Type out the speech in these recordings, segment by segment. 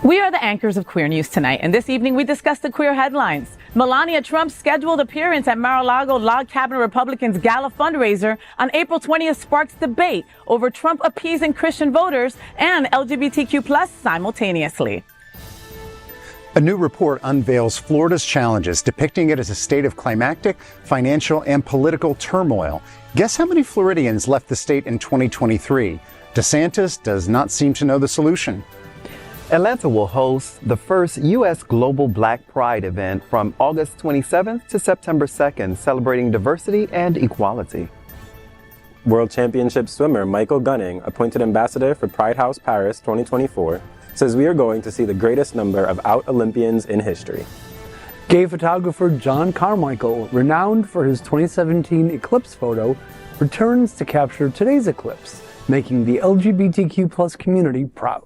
We are the anchors of Queer News Tonight, and this evening we discuss the queer headlines. Melania Trump's scheduled appearance at Mar-A-Lago Log Cabin Republicans Gala fundraiser on April 20th sparks debate over Trump appeasing Christian voters and LGBTQ+ simultaneously. A new report unveils Florida's challenges, depicting it as a state of climactic, financial, and political turmoil. Guess how many Floridians left the state in 2023? DeSantis does not seem to know the solution. Atlanta will host the first U.S. Global Black Pride event from August 27th to September 2nd, celebrating diversity and equality. World Championship swimmer Michael Gunning, appointed ambassador for Pride House Paris 2024, says we are going to see the greatest number of out Olympians in history. Gay photographer John Carmichael, renowned for his 2017 Eclipse photo, returns to capture today's eclipse, making the LGBTQ+ community proud.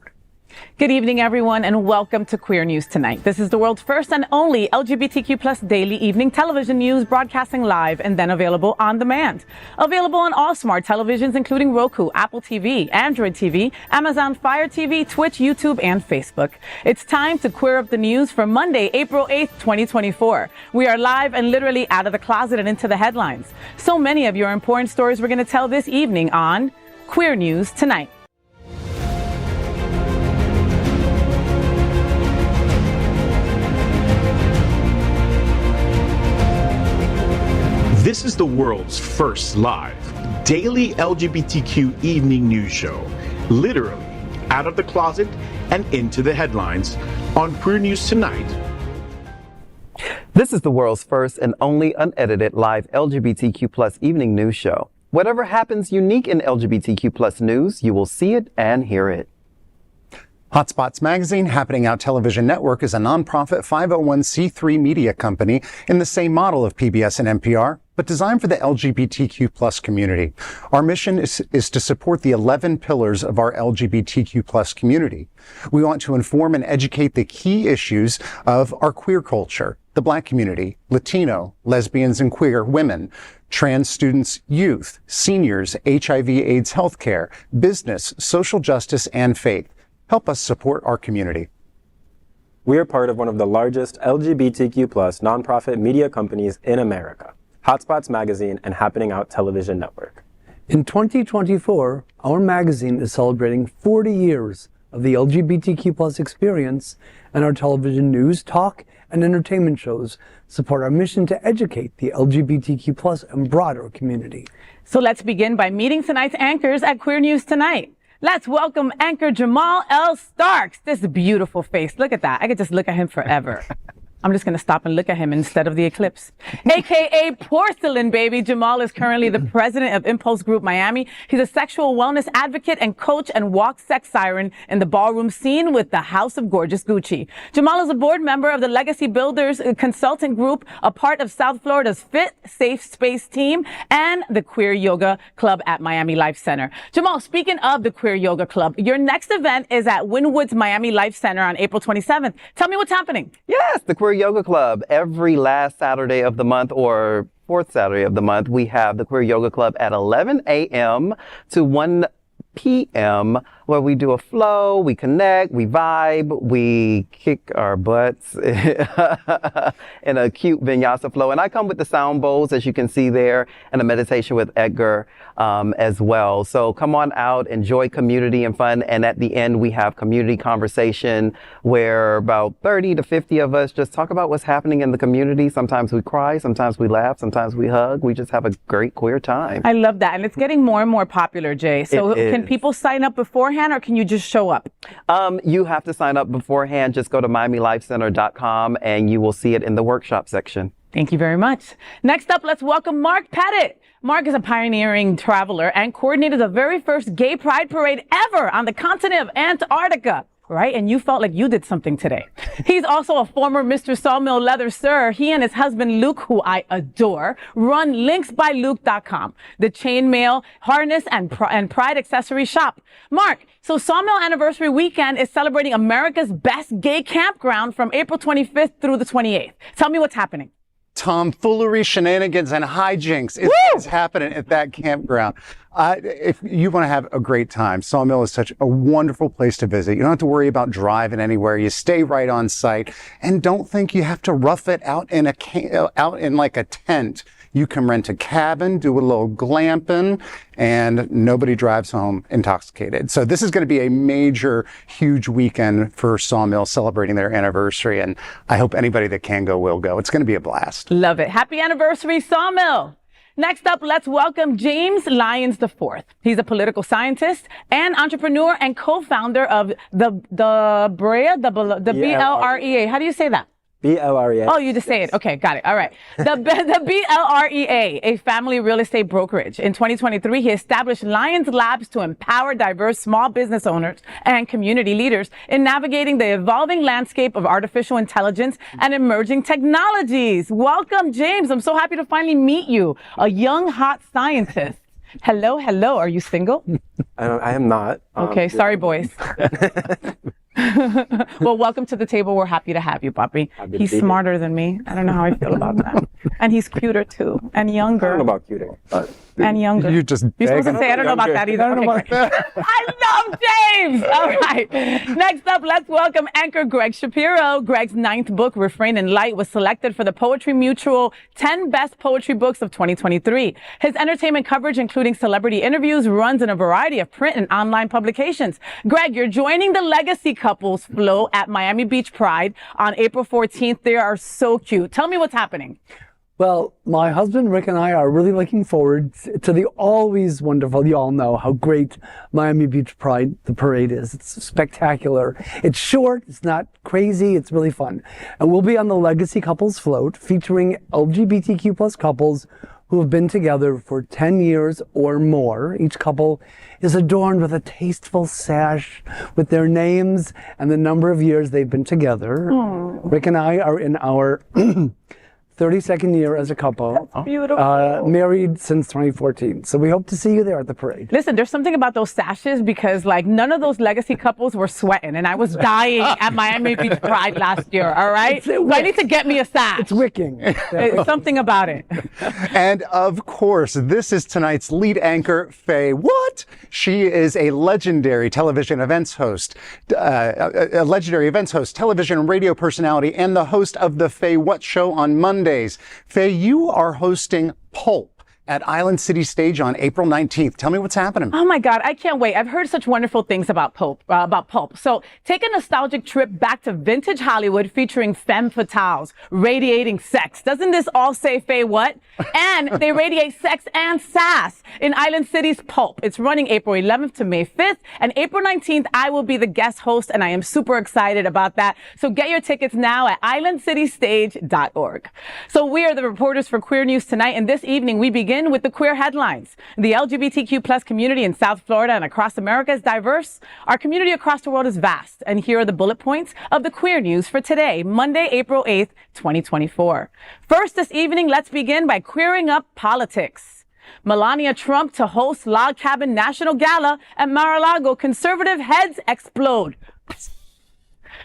Good evening, everyone, and welcome to Queer News Tonight. This is the world's first and only LGBTQ+ daily evening television news, broadcasting live and then available on demand. Available on all smart televisions, including Roku, Apple TV, Android TV, Amazon Fire TV, Twitch, YouTube, and Facebook. It's time to queer up the news for Monday, April 8th, 2024. We are live and literally out of the closet and into the headlines. So many of your important stories we're going to tell this evening on Queer News Tonight. This is the world's first live daily LGBTQ evening news show, literally out of the closet and into the headlines on Queer News Tonight. This is the world's first and only unedited live LGBTQ+ evening news show. Whatever happens unique in LGBTQ+ news, you will see it and hear it. Hotspots Magazine, Happening Out Television Network, is a nonprofit 501c3 media company in the same model of PBS and NPR, but designed for the LGBTQ+ community. Our mission is to support the 11 pillars of our LGBTQ+ community. We want to inform and educate the key issues of our queer culture, the Black community, Latino, lesbians and queer women, trans students, youth, seniors, HIV/AIDS healthcare, business, social justice, and faith. Help us support our community. We are part of one of the largest LGBTQ+ nonprofit media companies in America, Hotspots Magazine and Happening Out Television Network. In 2024, our magazine is celebrating 40 years of the LGBTQ+ experience, and our television news, talk, and entertainment shows support our mission to educate the LGBTQ+ and broader community. So let's begin by meeting tonight's anchors at Queer News Tonight. Let's welcome anchor Jamaal L. Starks. This beautiful face. Look at that. I could just look at him forever. I'm just going to stop and look at him instead of the eclipse. AKA Porcelain Baby, Jamaal is currently the president of Impulse Group Miami. He's a sexual wellness advocate and coach and walk sex siren in the ballroom scene with the House of Gorgeous Gucci. Jamaal is a board member of the Legacy Builders Consulting Group, a part of South Florida's Fit Safe Space team, and the Queer Yoga Club at Miami Life Center. Jamaal, speaking of the Queer Yoga Club, your next event is at Wynwood's Miami Life Center on April 27th. Tell me what's happening. Yes, the Queer Yoga Club. Every last Saturday of the month, or fourth Saturday of the month, we have the Queer Yoga Club at 11 a.m. to 1 p.m. where we do a flow, we connect, we vibe, we kick our butts in a cute vinyasa flow. And I come with the sound bowls, as you can see there, and a meditation with Edgar as well. So come on out, enjoy community and fun. And at the end, we have community conversation where about 30 to 50 of us just talk about what's happening in the community. Sometimes we cry, sometimes we laugh, sometimes we hug. We just have a great queer time. I love that. And it's getting more and more popular, Jay. So can people sign up beforehand, or can you just show up? You have to sign up beforehand. Just go to MiamiLifeCenter.com and you will see it in the workshop section. Thank you very much. Next up, let's welcome Mark Pettitt. Mark is a pioneering traveler and coordinated the very first gay pride parade ever on the continent of Antarctica. Right? And you felt like you did something today. He's also a former Mr. Sawmill Leather Sir. He and his husband, Luke, who I adore, run linksbyluke.com, the chainmail, harness, and pride accessory shop. Mark, so Sawmill Anniversary Weekend is celebrating America's best gay campground from April 25th through the 28th. Tell me what's happening. tomfoolery, shenanigans, and hijinks is happening at that campground. If you want to have a great time, Sawmill is such a wonderful place to visit. You don't have to worry about driving anywhere. You stay right on site, and don't think you have to rough it out in like a tent. You can rent a cabin, do a little glamping, and nobody drives home intoxicated. So this is going to be a major, huge weekend for Sawmill celebrating their anniversary, and I hope anybody that can go will go. It's going to be a blast. Love it. Happy anniversary, Sawmill. Next up, let's welcome James Lyons IV. He's a political scientist and entrepreneur and co-founder of the BLREA. How do you say that? BLREA. Oh, you just say it. Okay, got it. All right. The BLREA, a family real estate brokerage. In 2023, he established Lyons Labs to empower diverse small business owners and community leaders in navigating the evolving landscape of artificial intelligence and emerging technologies. Welcome, James. I'm so happy to finally meet you, a young, hot scientist. Hello. Are you single? I am not. Okay, sorry, boys. Well, welcome to the table. We're happy to have you, Bobby. He's smarter than me. I don't know how I feel about that. And he's cuter too, and younger. I don't know about cuter. And younger. You're supposed to say, I don't know about that either. I don't know about that. I love James. All right. Next up, let's welcome anchor Gregg Shapiro. Gregg's 9th book, Refrain and Light, was selected for the Poetry Mutual 10 Best Poetry Books of 2023. His entertainment coverage, including celebrity interviews, runs in a variety of print and online publications. Gregg, you're joining the Legacy Couples Flow at Miami Beach Pride on April 14th. They are so cute. Tell me what's happening. Well, my husband Rick and I are really looking forward to the always wonderful, you all know how great Miami Beach Pride, the parade is. It's spectacular. It's short, it's not crazy, it's really fun. And we'll be on the Legacy Couples Float featuring LGBTQ plus couples who have been together for 10 years or more. Each couple is adorned with a tasteful sash with their names and the number of years they've been together. Aww. Rick and I are in our 32nd year as a couple. That's beautiful. Married since 2014. So we hope to see you there at the parade. Listen, there's something about those sashes because like none of those legacy couples were sweating and I was dying at Miami Beach Pride last year, all right? So I need to get me a sash. It's wicking. It's something about it. And of course, this is tonight's lead anchor, FayWhat. She is a legendary television events host, television and radio personality, and the host of the FayWhat show on Mondays. Faye, you are hosting Pulp at Island City Stage on April 19th. Tell me what's happening. Oh my God, I can't wait. I've heard such wonderful things about Pulp. So take a nostalgic trip back to vintage Hollywood featuring femme fatales radiating sex. Doesn't this all say FayWhat? And they radiate sex and sass in Island City's Pulp. It's running April 11th to May 5th. And April 19th, I will be the guest host, and I am super excited about that. So get your tickets now at islandcitystage.org. So we are the reporters for Queer News Tonight, and this evening we begin with the queer headlines. The LGBTQ plus community in South Florida and across America is diverse. Our community across the world is vast. And here are the bullet points of the queer news for today, Monday, April 8th, 2024. First this evening, let's begin by queering up politics. Melania Trump to host Log Cabin National Gala at Mar-A-Lago. Conservative heads explode.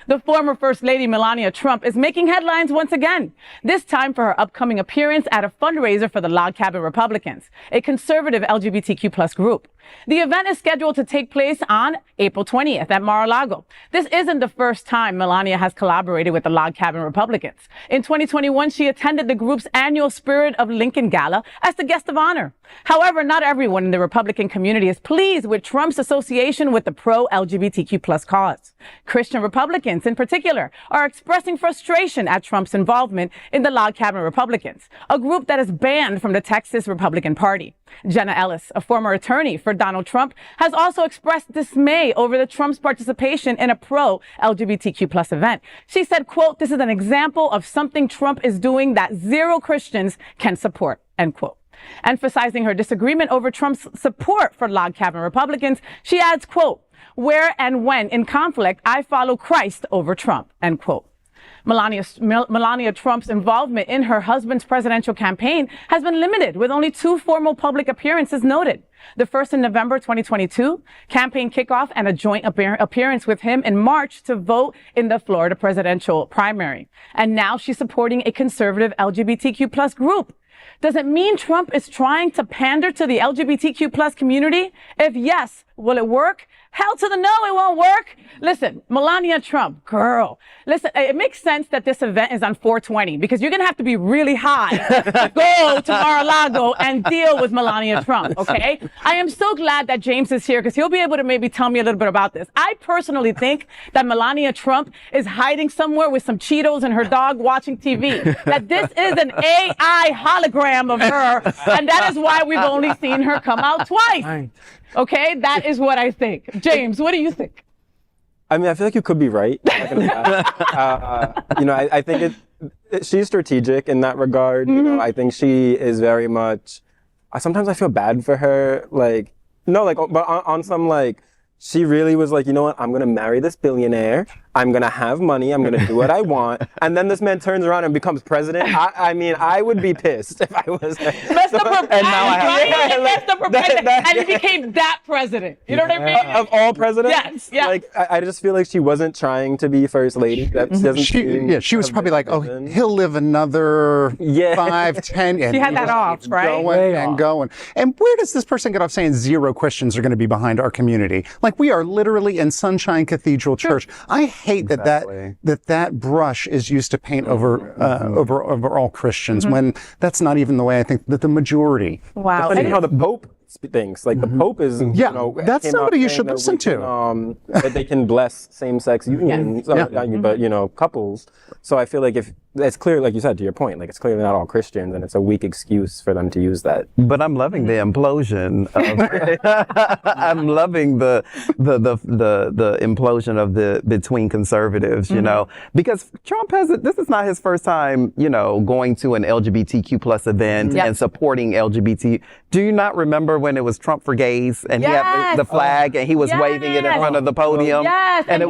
The former First Lady Melania Trump is making headlines once again, this time for her upcoming appearance at a fundraiser for the Log Cabin Republicans, a conservative LGBTQ plus group. The event is scheduled to take place on April 20th at Mar-A-Lago. This isn't the first time Melania has collaborated with the Log Cabin Republicans. In 2021, she attended the group's annual Spirit of Lincoln Gala as the guest of honor. However, not everyone in the Republican community is pleased with Trump's association with the pro-LGBTQ plus cause. Christian Republicans, in particular, are expressing frustration at Trump's involvement in the Log Cabin Republicans, a group that is banned from the Texas Republican Party. Jenna Ellis, a former attorney for Donald Trump, has also expressed dismay over the Trump's participation in a pro-LGBTQ plus event. She said, quote, "This is an example of something Trump is doing that zero Christians can support," end quote. Emphasizing her disagreement over Trump's support for Log Cabin Republicans, she adds, quote, "Where and when in conflict, I follow Christ over Trump," end quote. Melania Trump's involvement in her husband's presidential campaign has been limited, with only 2 formal public appearances noted. The first in November 2022, campaign kickoff, and a joint appearance with him in March to vote in the Florida presidential primary. And now she's supporting a conservative LGBTQ plus group. Does it mean Trump is trying to pander to the LGBTQ plus community? If yes, will it work? Hell to the no, it won't work. Listen, Melania Trump, girl. Listen, it makes sense that this event is on 420 because you're going to have to be really high to go to Mar-A-Lago and deal with Melania Trump, okay? I am so glad that James is here because he'll be able to maybe tell me a little bit about this. I personally think that Melania Trump is hiding somewhere with some Cheetos and her dog watching TV. That this is an AI hologram of her, and that is why we've only seen her come out twice. Okay, that is what I think. James, what do you think? I mean, I feel like you could be right. I think she's strategic in that regard. Mm-hmm. You know, I think she is very much. Sometimes I feel bad for her. But on some she really was like, you know what? I'm gonna marry this billionaire. I'm gonna have money. I'm gonna do what I want. And then this man turns around and becomes president. I mean, I would be pissed if I was. Messed up her president, and he became that president. You know what I mean? Of all presidents. Yes. Yeah. I just feel like she wasn't trying to be first lady. That doesn't. She was probably like, oh, he'll live another 5, 10 years. She had that off, right? Going. And where does this person get off saying 0 Christians are going to be behind our community? Like, we are literally in Sunshine Cathedral Church. I hate that brush is used to paint over all Christians when that's not even the way I think that the majority. Wow. It's funny how the Pope thinks. Like the Pope is, that's somebody you should listen to. That they can bless same-sex unions, but couples. So I feel like if it's clear, like you said, to your point, like it's clearly not all Christians, and it's a weak excuse for them to use that. But I'm loving the implosion. I'm loving the implosion of between conservatives, you know, because Trump this is not his first time, going to an LGBTQ plus event and supporting LGBT. Do you not remember when it was Trump for Gays and he had the flag and he was waving it in front of the podium? Yes, and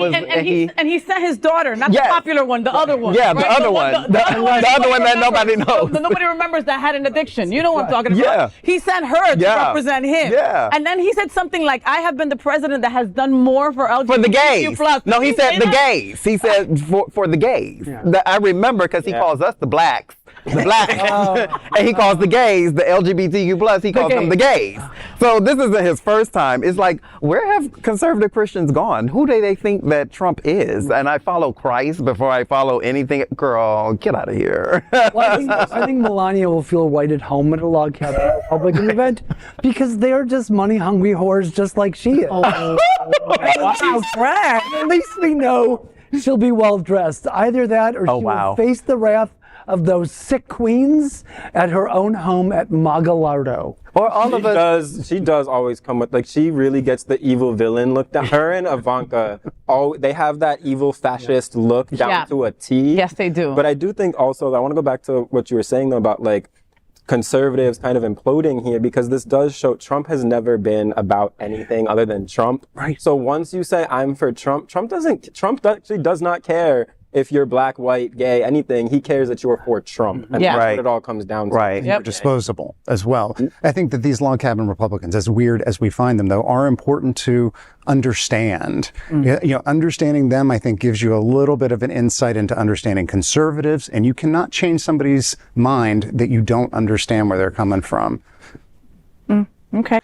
he sent his daughter, not the popular one, the other one. Yeah, the other one. The other one that nobody knows. Nobody remembers that had an addiction. You know what I'm talking about. Yeah. He sent her to represent him. Yeah. And then he said something like, I have been the president that has done more for LGBTQ+. For the gays. No, he said the gays. He said for the gays. Yeah. I remember because he calls us the blacks. And he calls the gays, the LGBTQ+, he calls them the gays. So this isn't his first time. It's like, where have conservative Christians gone? Who do they think that Trump is? And I follow Christ before I follow anything. Girl, get out of here. Well, I think Melania will feel right at home at a log cabin Republican event because they're just money-hungry whores just like she is. Wow, Brad. At least we know she'll be well-dressed. Either that or she will face the wrath of those sick queens at her own home at Mar-A-Lago. Or all of us. She does always come with, she really gets the evil villain look down. Her and Ivanka, they have that evil fascist look down to a T. Yes, they do. But I do think also, I want to go back to what you were saying though about conservatives kind of imploding here, because this does show Trump has never been about anything other than Trump. Right. So once you say I'm for Trump, Trump actually does not care if you're black, white, gay, anything. He cares that you're for Trump. And that's what it all comes down to. Right. They're disposable as well. I think that these log cabin Republicans, as weird as we find them, though, are important to understand. Understanding them, I think, gives you a little bit of an insight into understanding conservatives, and you cannot change somebody's mind that you don't understand where they're coming from. Okay.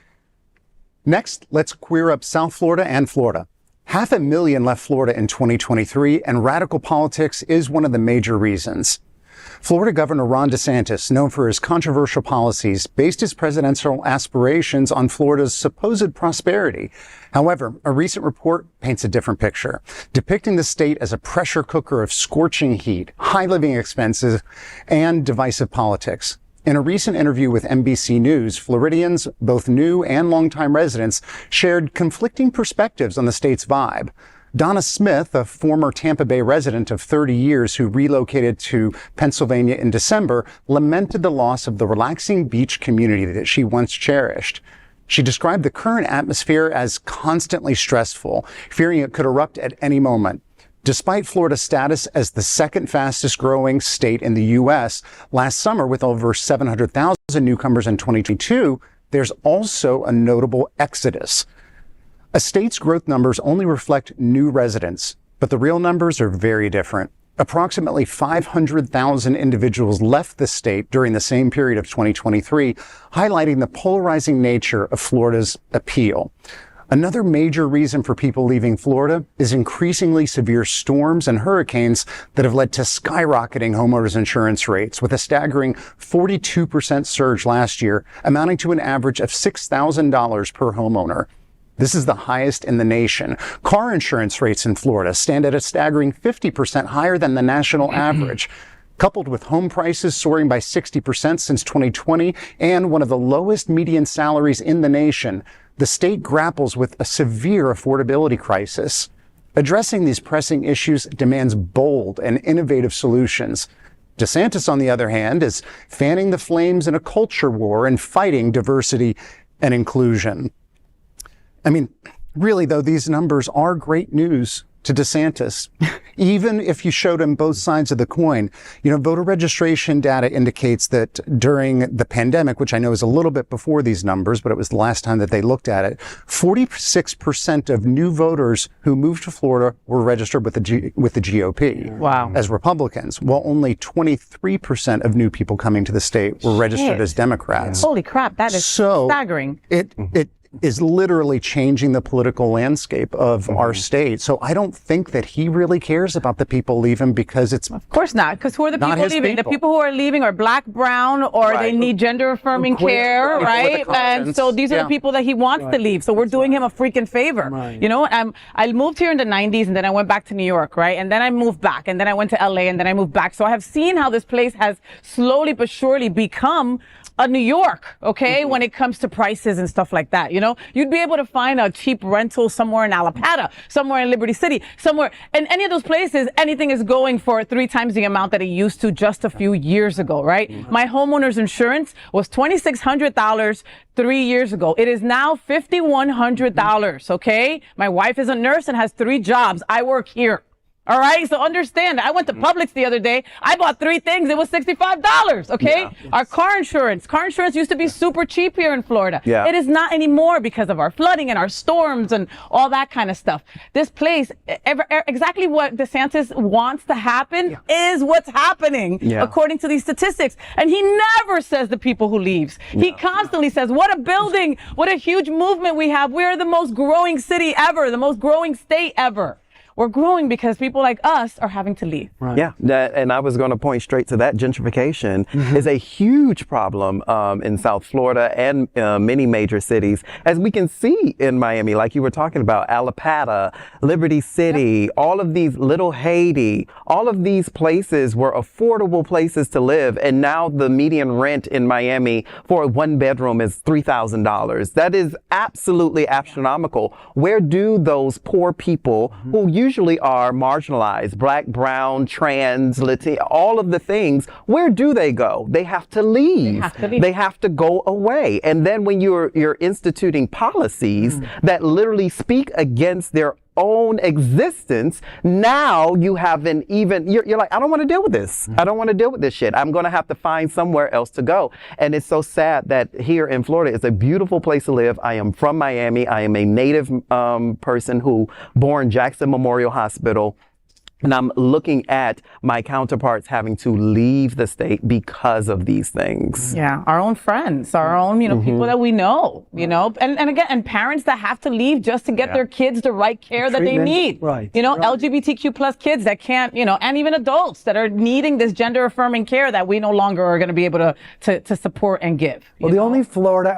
Next, let's queer up South Florida and Florida. 500,000 left Florida in 2023, and radical politics is one of the major reasons. Florida Governor Ron DeSantis, known for his controversial policies, based his presidential aspirations on Florida's supposed prosperity. However, a recent report paints a different picture, depicting the state as a pressure cooker of scorching heat, high living expenses, and divisive politics. In a recent interview with NBC News, Floridians, both new and longtime residents, shared conflicting perspectives on the state's vibe. Donna Smith, a former Tampa Bay resident of 30 years who relocated to Pennsylvania in December, lamented the loss of the relaxing beach community that she once cherished. She described the current atmosphere as constantly stressful, fearing it could erupt at any moment. Despite Florida's status as the second fastest growing state in the U.S., last summer with over 700,000 newcomers in 2022, there's also a notable exodus. A state's growth numbers only reflect new residents, but the real numbers are very different. Approximately 500,000 individuals left the state during the same period of 2023, highlighting the polarizing nature of Florida's appeal. Another major reason for people leaving Florida is increasingly severe storms and hurricanes that have led to skyrocketing homeowners insurance rates, with a staggering 42% surge last year, amounting to an average of $6,000 per homeowner. This is the highest in the nation. Car insurance rates in Florida stand at a staggering 50% higher than the national average. Coupled with home prices soaring by 60% since 2020 and one of the lowest median salaries in the nation, the state grapples with a severe affordability crisis. Addressing these pressing issues demands bold and innovative solutions. DeSantis, on the other hand, is fanning the flames in a culture war and fighting diversity and inclusion. I mean, really, though, these numbers are great news to DeSantis. Even if you showed him both sides of the coin, voter registration data indicates that during the pandemic, which I know is a little bit before these numbers, but it was the last time that they looked at it, 46% of new voters who moved to Florida were registered with the GOP. Wow. As Republicans, while only 23% of new people coming to the state were registered as Democrats. Holy crap, that is staggering. It is literally changing the political landscape of our state. So I don't think that he really cares about the people leaving, because it's... Of course not, because who are the not people his leaving? people. The people who are leaving are black, brown, or they need gender-affirming care, people with a right? And so these are the people that he wants to leave. So we're doing him a freaking favor. Right. I moved here in the 90s, and then I went back to New York, right? And then I moved back, and then I went to LA, and then I moved back. So I have seen how this place has slowly but surely become a New York, okay, when it comes to prices and stuff like that. You'd be able to find a cheap rental somewhere in Alapata, somewhere in Liberty City, somewhere in any of those places. Anything is going for 3 times the amount that it used to just a few years ago, right? My homeowner's insurance was $2,600 3 years ago. It is now $5,100, okay? My wife is a nurse and has 3 jobs. I work here. All right. So understand, I went to Publix the other day. I bought 3 things. It was $65. Okay. Yeah. Our car insurance used to be super cheap here in Florida. Yeah. It is not anymore because of our flooding and our storms and all that kind of stuff. This place, exactly what DeSantis wants to happen is what's happening according to these statistics. And he never says the people who leaves. He constantly says, what a building, what a huge movement we have. We're the most growing city ever, the most growing state ever. We're growing because people like us are having to leave. Right. Yeah, and I was going to point straight to that. Gentrification is a huge problem in South Florida and many major cities, as we can see in Miami, like you were talking about, Alapata, Liberty City, all of these, Little Haiti, all of these places were affordable places to live, and now the median rent in Miami for a 1-bedroom is $3,000. That is absolutely astronomical. Where do those poor people who usually are marginalized, black, brown, trans, Latino, all of the things, where do they go? They have to leave. They have to go away. And then when you're instituting policies that literally speak against their own existence, now you have you're like, I don't want to deal with this. I don't want to deal with this shit. I'm going to have to find somewhere else to go. And it's so sad that here in Florida, it's a beautiful place to live. I am from Miami. I am a native person who born Jackson Memorial Hospital. And I'm looking at my counterparts having to leave the state because of these things. Yeah, our own friends, our own, people that we know, and again, and parents that have to leave just to get their kids the right care that they need. Right. LGBTQ plus kids that can't, and even adults that are needing this gender affirming care that we no longer are going to be able to support and give. Well, the only Florida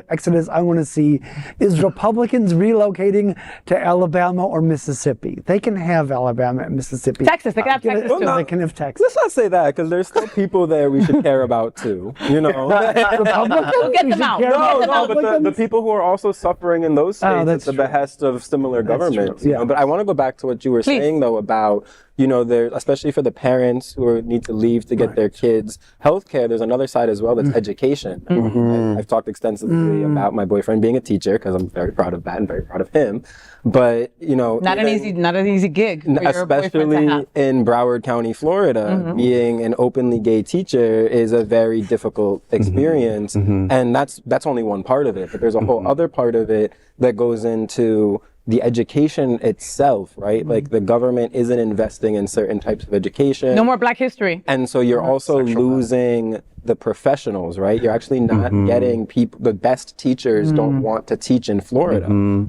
exodus I want to see is Republicans relocating to Alabama or Mississippi. They can have Alabama and Mississippi. Texas, they can have Texas too. They can have Texas. Let's not say that, because there's still people there we should care about too. Republicans? We'll get them out. No, but the people who are also suffering in those states at the behest of similar governments. Yeah. But I want to go back to what you were saying though about you know, there, especially for the parents who need to leave to get their kids healthcare, there's another side as well that's education. I've talked extensively about my boyfriend being a teacher because I'm very proud of that and very proud of him. But, you know, Not an easy gig. For your boyfriend to especially have. in Broward County, Florida, being an openly gay teacher is a very difficult experience. And that's only one part of it, but there's a whole other part of it that goes into the education itself, right? Like the government isn't investing in certain types of education. No more Black history. And so you're also losing the professionals, right? You're actually not getting people, the best teachers don't want to teach in Florida.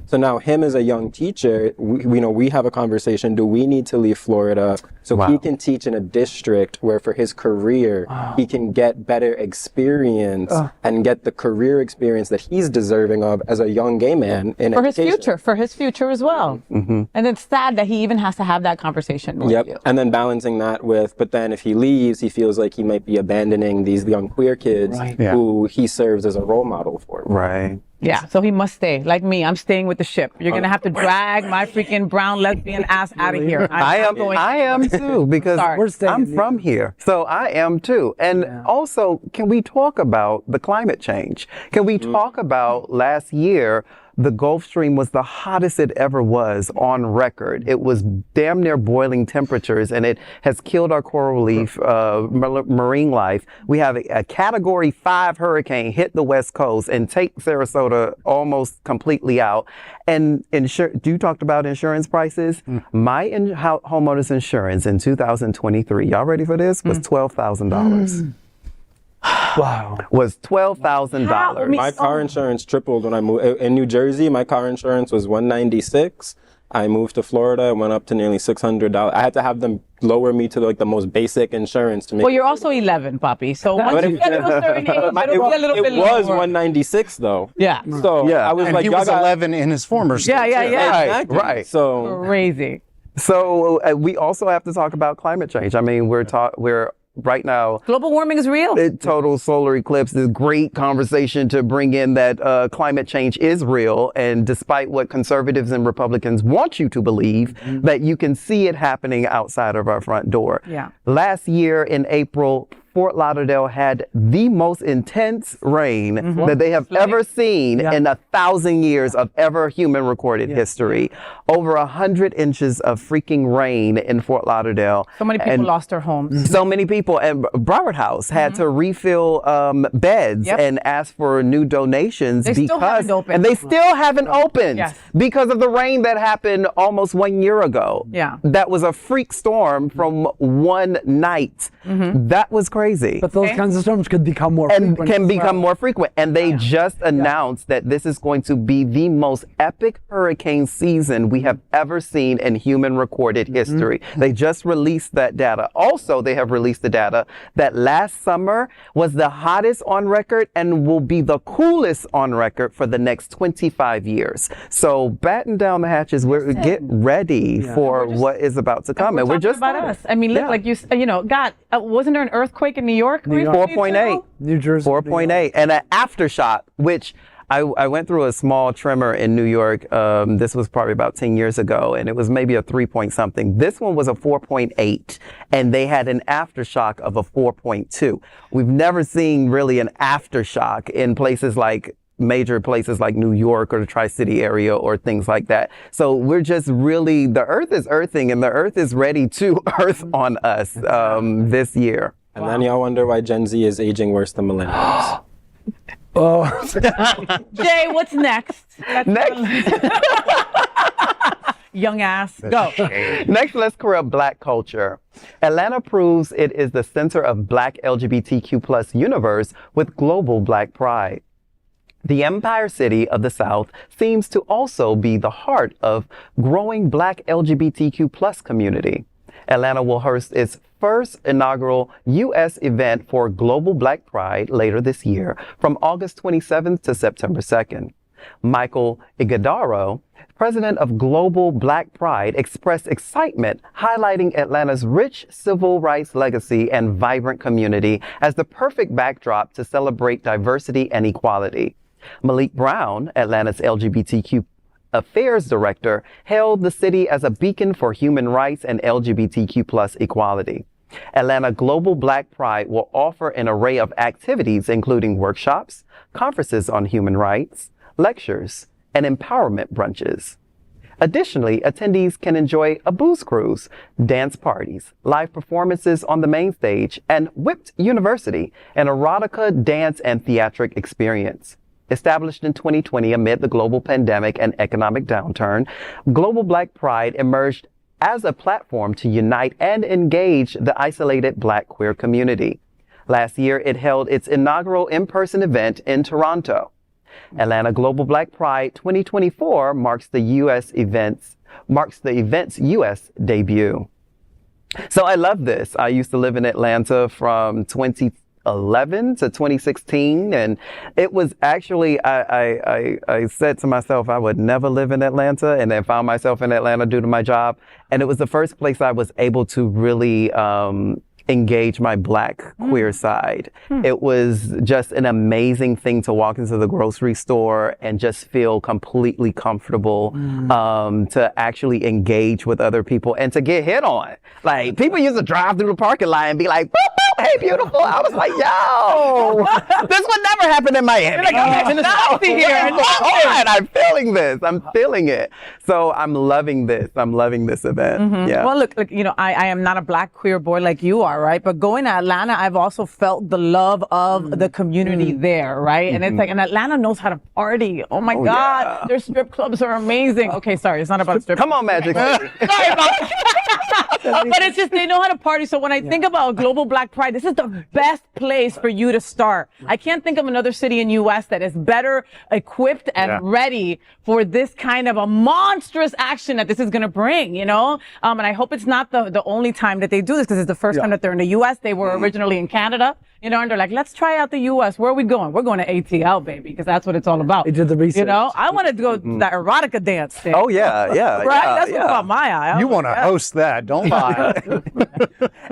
So now him as a young teacher, we have a conversation, do we need to leave Florida so he can teach in a district where for his career, he can get better experience and get the career experience that he's deserving of as a young gay man in education. For his future as well. And it's sad that he even has to have that conversation with you. And then balancing that with, but then if he leaves, he feels like he might be abandoning these young queer kids who he serves as a role model for. Right. Yeah, so he must stay. Like me, I'm staying with the ship. You're gonna have to drag my freaking brown lesbian ass out of here. I am too, because I'm from here. So I am too. And also, can we talk about the climate change? Can we talk about last year, the Gulf Stream was the hottest it ever was on record. It was damn near boiling temperatures, and it has killed our coral reef, marine life. We have a Category 5 hurricane hit the West Coast and take Sarasota almost completely out. And you talked about insurance prices. My homeowner's insurance in 2023, y'all ready for this? Was $12,000. Wow. Was $12,000. My car insurance tripled when I moved. In New Jersey, my car insurance was $196. I moved to Florida, it went up to nearly $600. I had to have them lower me to like the most basic insurance to make. Well, you're also 11, Papi. So once you get to a certain age, it'll be a little bit It was lower. $196 though. Yeah. So I was And like, he was 11 in his former state. Yeah. exactly. Right. So Crazy. So we also have to talk about climate change. I mean, we're right now. Global warming is real. Total solar eclipse. This great conversation to bring in that climate change is real, and despite what conservatives and Republicans want you to believe, that you can see it happening outside of our front door. Yeah. Last year in April, Fort Lauderdale had the most intense rain that they have ever seen in 1,000 years of ever human recorded history. Over 100 inches of freaking rain in Fort Lauderdale. So many people lost their homes. So many people. And Broward House had to refill beds and ask for new donations They still haven't opened. and they still haven't opened Yes. because of the rain that happened almost 1 year ago. Yeah. That was a freak storm from one night. That was crazy. But those kinds of storms could become more And frequent. can become more frequent. And they just announced that this is going to be the most epic hurricane season we have ever seen in human recorded history. They just released that data. Also, they have released the data that last summer was the hottest on record and will be the coolest on record for the next 25 years. So batten down the hatches. Get ready for what is about to come. And we're just about us. I mean, look, like you know, God, wasn't there an earthquake in New York? 4.8. New Jersey. 4.8. And an aftershock, which I went through a small tremor in New York. This was probably about 10 years ago, and it was maybe a 3 point something. This one was a 4.8, and they had an aftershock of a 4.2. We've never seen really an aftershock in major places like New York or the Tri-City area or things like that. So we're just really, the earth is earthing, and the earth is ready to earth on us this year. And then y'all wonder why Gen Z is aging worse than millennials. Jay, what's next? Young ass. Go. Next, let's cover up Black culture. Atlanta proves it is the center of Black LGBTQ plus universe with global Black pride. The Empire City of the South seems to also be the heart of growing Black LGBTQ plus community. Atlanta will host its first inaugural U.S. event for Global Black Pride later this year from August 27th to September 2nd. Michael Iguodaro, president of Global Black Pride, expressed excitement, highlighting Atlanta's rich civil rights legacy and vibrant community as the perfect backdrop to celebrate diversity and equality. Malik Brown, Atlanta's LGBTQ Affairs Director, hailed the city as a beacon for human rights and LGBTQ plus equality. Atlanta Global Black Pride will offer an array of activities, including workshops, conferences on human rights, lectures, and empowerment brunches. Additionally, attendees can enjoy a booze cruise, dance parties, live performances on the main stage, and Whipped University, an erotica, dance, and theatric experience. Established in 2020 amid the global pandemic and economic downturn, Global Black Pride emerged as a platform to unite and engage the isolated Black queer community. Last year, it held its inaugural in-person event in Toronto. Atlanta Global Black Pride 2024 marks the event's U.S. debut. So I love this. I used to live in Atlanta from 2011 to 2016, and it was actually, I said to myself I would never live in Atlanta, and then found myself in Atlanta due to my job, and it was the first place I was able to really engage my Black queer side. It was just an amazing thing to walk into the grocery store and just feel completely comfortable to actually engage with other people and to get hit on. Like, people used to drive through the parking lot and be like, boop, boop, hey, beautiful. I was like, yo, this would never happen in Miami. Like, I'm feeling this. I'm feeling it. So I'm loving this. I'm loving this event. Yeah. Well, look, you know, I am not a Black queer boy like you are, right? But going to Atlanta, I've also felt the love of the community there, right? And it's like, and Atlanta knows how to party. Oh my God, yeah. their strip clubs are amazing. Okay, sorry, it's not about strip. Come on, Magic. Sorry about but it's just, they know how to party. So when I think about Global Black Pride, this is the best place for you to start. I can't think of another city in U.S. that is better equipped and ready for this kind of a monstrous action that this is going to bring, you know? And I hope it's not the only time that they do this, because it's the first time that they're in the U.S. They were originally in Canada, you know, and they're like, let's try out the U.S. Where are we going? We're going to ATL, baby, because that's what it's all about. They did the research. You know, I want to go to that erotica dance thing. Oh, yeah. Right? That's what caught my eye. You want to host that, don't lie.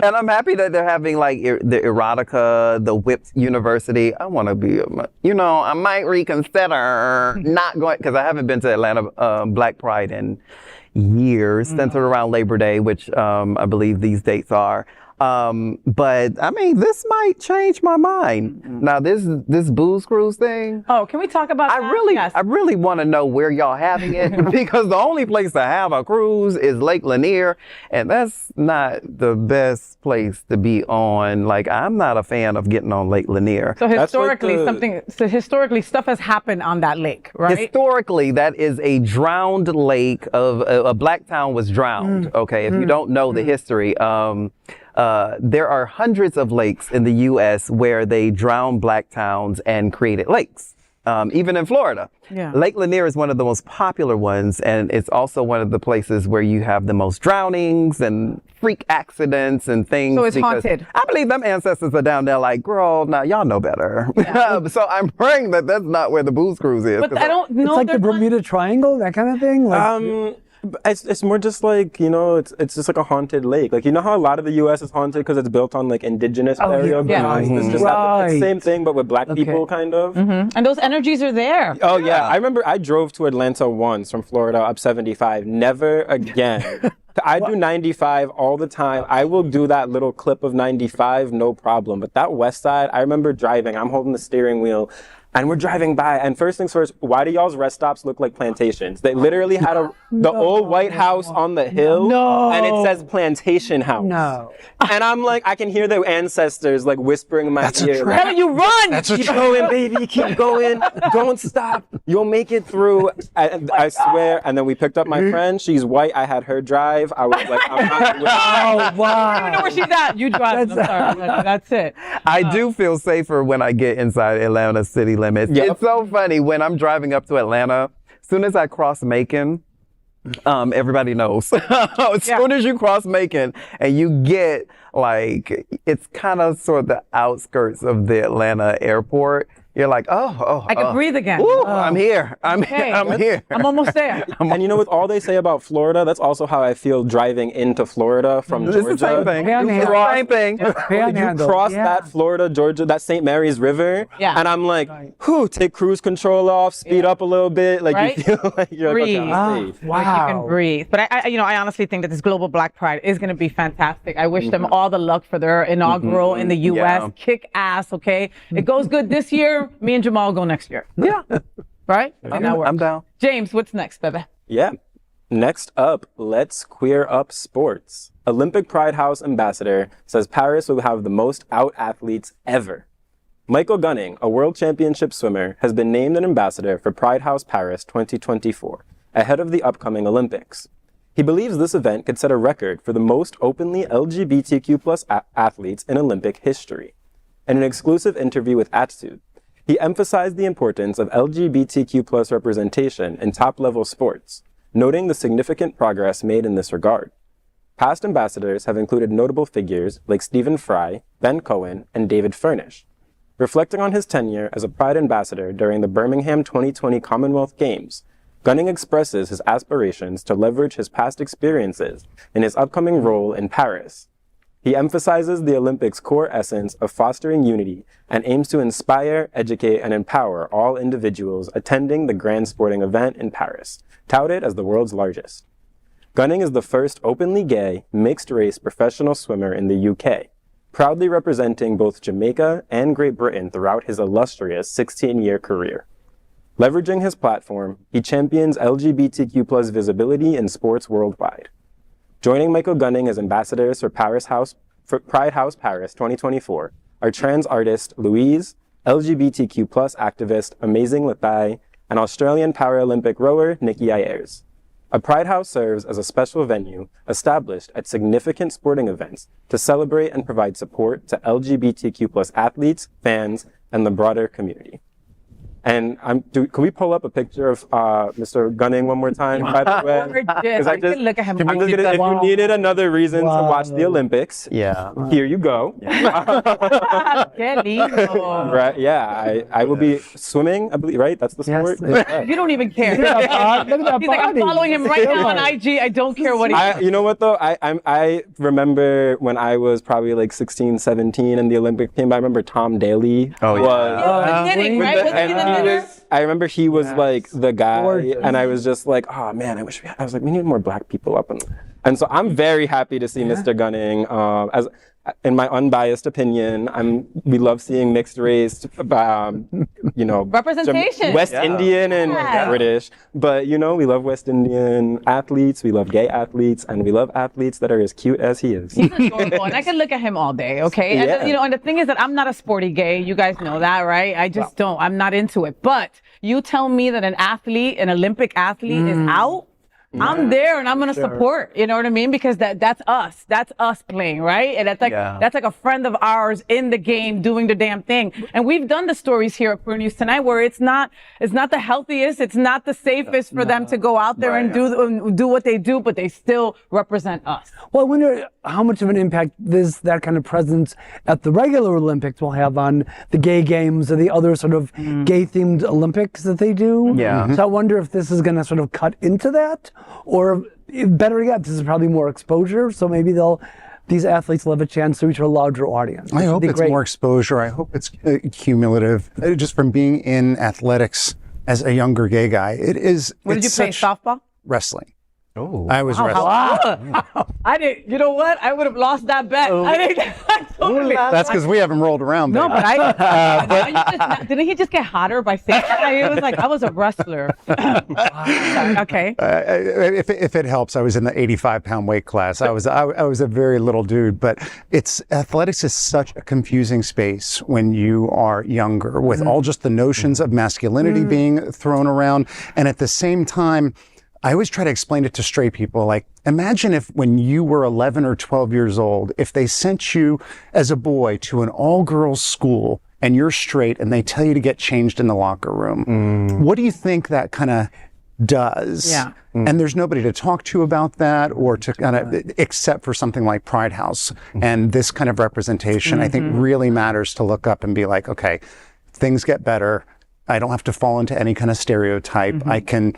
And I'm happy that they're having like the erotica, the Whipped University. I want to be, you know, I might reconsider not going, because I haven't been to Atlanta Black Pride in years, centered around Labor Day, which I believe these dates are. But I mean, this might change my mind. Now, this booze cruise thing. Oh, can we talk about that? I really want to know where y'all having it, because the only place to have a cruise is Lake Lanier, and that's not the best place to be on. Like, I'm not a fan of getting on Lake Lanier. So historically, stuff has happened on that lake, right? Historically, that is a drowned lake of a Black town was drowned. Okay, if you don't know the history, there are hundreds of lakes in the U.S. where they drown Black towns and created lakes. Even in Florida. Yeah. Lake Lanier is one of the most popular ones, and it's also one of the places where you have the most drownings and freak accidents and things. So it's haunted. I believe them ancestors are down there like, girl, now y'all know better. So I'm praying that that's not where the booze cruise is. But I don't know. It's like the Bermuda Triangle, that kind of thing? Like, It's more just like, you know, it's just like a haunted lake. Like, you know how a lot of the U.S. is haunted because it's built on like indigenous burial grounds? Yeah. It's just the same thing, but with Black people, kind of. And those energies are there. Oh, yeah. I remember I drove to Atlanta once from Florida up 75. Never again. I do 95 all the time. I will do that little clip of 95, no problem. But that west side, I remember driving. I'm holding the steering wheel. And we're driving by, and first things first, why do y'all's rest stops look like plantations? They literally had the old White House on the hill, and it says Plantation House. No. And I'm like, I can hear the ancestors like whispering in my ear. Why don't you run? Keep going, baby. Keep going. Don't stop. You'll make it through. I swear. And then we picked up my friend. She's white. I had her drive. I was like, I'm not doing I don't even know where she's at. You drive. I'm sorry. That's it. I do feel safer when I get inside Atlanta city limits. Yep. It's so funny when I'm driving up to Atlanta, as soon as I cross Macon, everybody knows. As soon as you cross Macon and you get like, it's kind of sort of the outskirts of the Atlanta airport, you're like, oh. I can breathe again. Ooh, I'm here. I'm Okay. here. I'm almost there. And you know, with all they say about Florida, that's also how I feel driving into Florida from This Georgia. is the same thing. Panhandle. It's the same thing. You Panhandle. cross Yeah. that Florida, Georgia, that St. Mary's River, Yeah. and I'm like, whew, take cruise control off, speed up a little bit, like Right? you feel like you're like, okay, Breathe. I'm safe. Like you can Wow. breathe. But I honestly think that this Global Black Pride is going to be fantastic. I wish them all the luck for their inaugural in the U.S. Yeah. Kick ass, okay? It goes good this year. Me and Jamaal go next year. Yeah. Right? And that works. I'm down. James, what's next, baby? Yeah. Next up, let's queer up sports. Olympic Pride House ambassador says Paris will have the most out athletes ever. Michael Gunning, a world championship swimmer, has been named an ambassador for Pride House Paris 2024, ahead of the upcoming Olympics. He believes this event could set a record for the most openly LGBTQ+ athletes in Olympic history. In an exclusive interview with Attitude, he emphasized the importance of LGBTQ+ representation in top-level sports, noting the significant progress made in this regard. Past ambassadors have included notable figures like Stephen Fry, Ben Cohen, and David Furnish. Reflecting on his tenure as a Pride ambassador during the Birmingham 2020 Commonwealth Games, Gunning expresses his aspirations to leverage his past experiences in his upcoming role in Paris. He emphasizes the Olympics' core essence of fostering unity and aims to inspire, educate, and empower all individuals attending the grand sporting event in Paris, touted as the world's largest. Gunning is the first openly gay, mixed-race professional swimmer in the UK, proudly representing both Jamaica and Great Britain throughout his illustrious 16-year career. Leveraging his platform, he champions LGBTQ+ visibility in sports worldwide. Joining Michael Gunning as ambassadors for Pride House Paris 2024 are trans artist Louise, LGBTQ+ activist Amazing Lathai, and Australian Paralympic rower Nikki Ayers. A Pride House serves as a special venue established at significant sporting events to celebrate and provide support to LGBTQ+ athletes, fans, and the broader community. And can we pull up a picture of Mr. Gunning one more time, by the way? Gorgeous. I I can look at him. I'm just gonna, if you needed another reason to watch the Olympics, Yeah. here you go. Qué lindo. Right? Yeah, I will be swimming. I believe, right? That's the sport. Yes. You don't even care. Look at that He's like, I'm body. following him right now on IG. I don't care what he You know what though? I remember when I was probably like 16, 17 and the Olympic team. I remember Tom Daley Oh, yeah. was. Knitting, with right? the- Wasn't he the And he knitter? was, I remember he was like the guy, Gorgeous. and I was just like, oh man, I was like, we need more black people up, and so I'm very happy to see Mr. Gunning. As in my unbiased opinion, we love seeing mixed race, Representation. West Indian and Yeah. British, but we love West Indian athletes, we love gay athletes, and we love athletes that are as cute as he is. He's adorable, and I can look at him all day, okay? Yeah. And, and the thing is that I'm not a sporty gay. You guys know that, right? I just don't. I'm not into it. But you tell me that an Olympic athlete is out, I'm there and I'm gonna support. You know what I mean? Because that's us. That's us playing, right? And that's like a friend of ours in the game doing the damn thing. And we've done the stories here at Queer News Tonight where it's not the healthiest, it's not the safest for them to go out there and do what they do, but they still represent us. Well, I wonder how much of an impact that kind of presence at the regular Olympics will have on the gay games or the other sort of gay-themed Olympics that they do. Yeah. So I wonder if this is going to sort of cut into that, or better yet, this is probably more exposure. So maybe these athletes will have a chance to reach a larger audience. I hope it's more exposure. I hope it's cumulative. Just from being in athletics as a younger gay guy, What did you play? Softball? Wrestling. Oh. I was wrestling. I didn't. You know what? I would have lost that bet. I totally. That's because we haven't rolled around there. No, but didn't he just get hotter by saying that? It was like I was a wrestler. Okay. If it helps, I was in the 85-pound weight class. I was a very little dude, but athletics is such a confusing space when you are younger, with all just the notions of masculinity being thrown around, and at the same time, I always try to explain it to straight people. Like, imagine if when you were 11 or 12 years old, if they sent you as a boy to an all-girls school and you're straight and they tell you to get changed in the locker room. What do you think that kind of does? Yeah. And there's nobody to talk to about that or to kind of, except for something like Pride House. And this kind of representation, I think, really matters to look up and be like, okay, things get better. I don't have to fall into any kind of stereotype. I can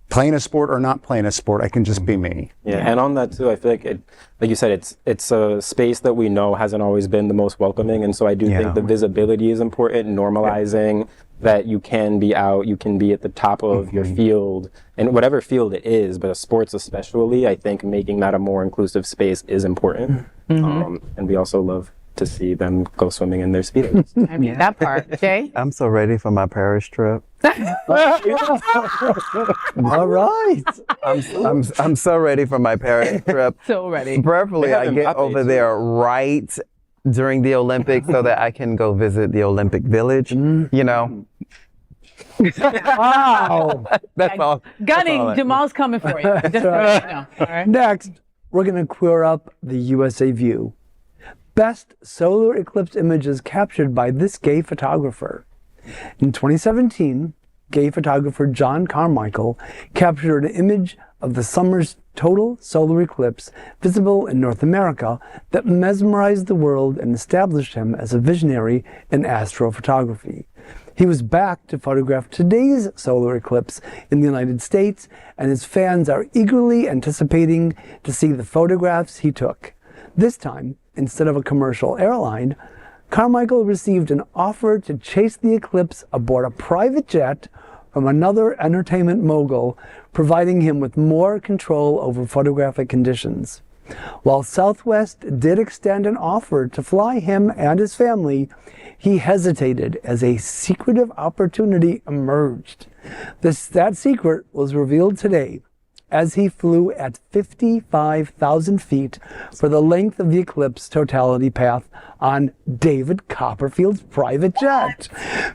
play in a sport or not play in a sport. I can just be me. Yeah, and on that too, I feel like like you said, it's a space that we know hasn't always been the most welcoming, and so I do think the visibility is important, normalizing that you can be out, you can be at the top of your field, and whatever field it is, but sports especially, I think making that a more inclusive space is important. And we also love to see them go swimming in their speedos. I mean, that part. Jay? I'm so ready for my Paris trip. All right. I'm so ready for my Paris trip. So ready. Preferably, I get over there right during the Olympics so that I can go visit the Olympic Village. You know. Wow. That's all. Gunning, Jamal's coming for you. Just so you know. All right. Next, we're going to queer up the USA View. Best solar eclipse images captured by this gay photographer. In 2017, gay photographer John Carmichael captured an image of the summer's total solar eclipse visible in North America that mesmerized the world and established him as a visionary in astrophotography. He was back to photograph today's solar eclipse in the United States, and his fans are eagerly anticipating to see the photographs he took. This time, instead of a commercial airline, Carmichael received an offer to chase the eclipse aboard a private jet from another entertainment mogul, providing him with more control over photographic conditions. While Southwest did extend an offer to fly him and his family, he hesitated as a secretive opportunity emerged. That secret was revealed today as he flew at 55,000 feet for the length of the eclipse totality path on David Copperfield's private jet.